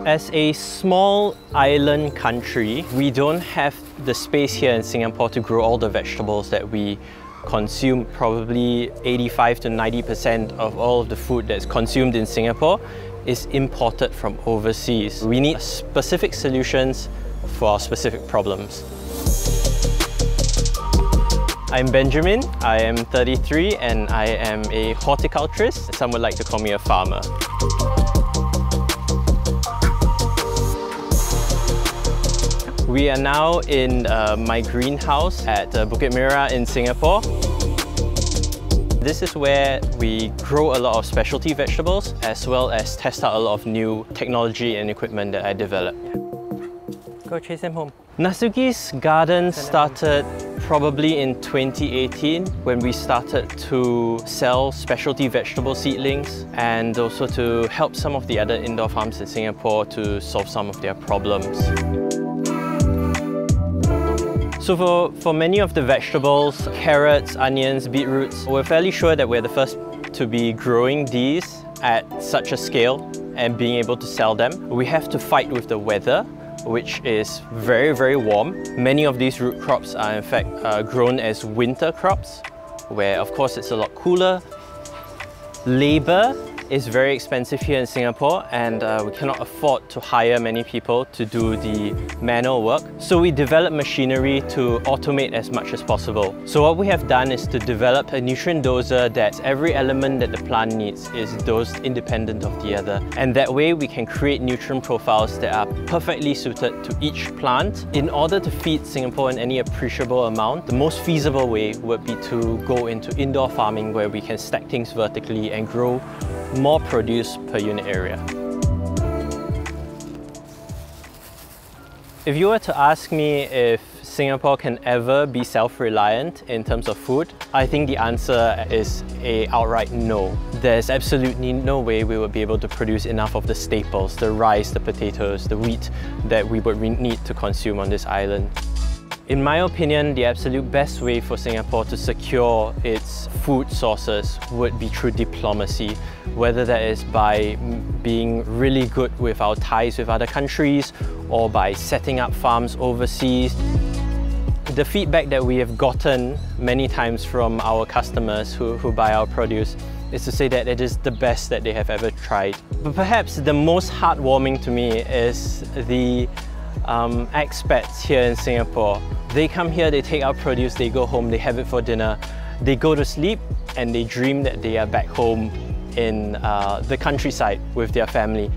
As a small island country, we don't have the space here in Singapore to grow all the vegetables that we consume. Probably 85 to 90% of all of the food that's consumed in Singapore is imported from overseas. We need specific solutions for our specific problems. I'm Benjamin, I am 33 and I am a horticulturist. Some would like to call me a farmer. We are now in my greenhouse at Bukit Merah in Singapore. This is where we grow a lot of specialty vegetables as well as test out a lot of new technology and equipment that I developed. Go chase him home. Nasuki's garden started probably in 2018 when we started to sell specialty vegetable seedlings and also to help some of the other indoor farms in Singapore to solve some of their problems. So for many of the vegetables, carrots, onions, beetroots, we're fairly sure that we're the first to be growing these at such a scale and being able to sell them. We have to fight with the weather, which is very, very warm. Many of these root crops are in fact grown as winter crops, where of course it's a lot cooler. Labour is very expensive here in Singapore and we cannot afford to hire many people to do the manual work. So we develop machinery to automate as much as possible. So what we have done is to develop a nutrient doser that every element that the plant needs is dosed independent of the other. And that way we can create nutrient profiles that are perfectly suited to each plant. In order to feed Singapore in any appreciable amount, the most feasible way would be to go into indoor farming where we can stack things vertically and grow more produce per unit area. If you were to ask me if Singapore can ever be self-reliant in terms of food, I think the answer is an outright no. There's absolutely no way we would be able to produce enough of the staples, the rice, the potatoes, the wheat that we would need to consume on this island. In my opinion, the absolute best way for Singapore to secure its food sources would be through diplomacy, whether that is by being really good with our ties with other countries or by setting up farms overseas. The feedback that we have gotten many times from our customers who buy our produce is to say that it is the best that they have ever tried. But perhaps the most heartwarming to me is the expats here in Singapore. They come here, they take our produce, they go home, they have it for dinner, they go to sleep and they dream that they are back home in the countryside with their family.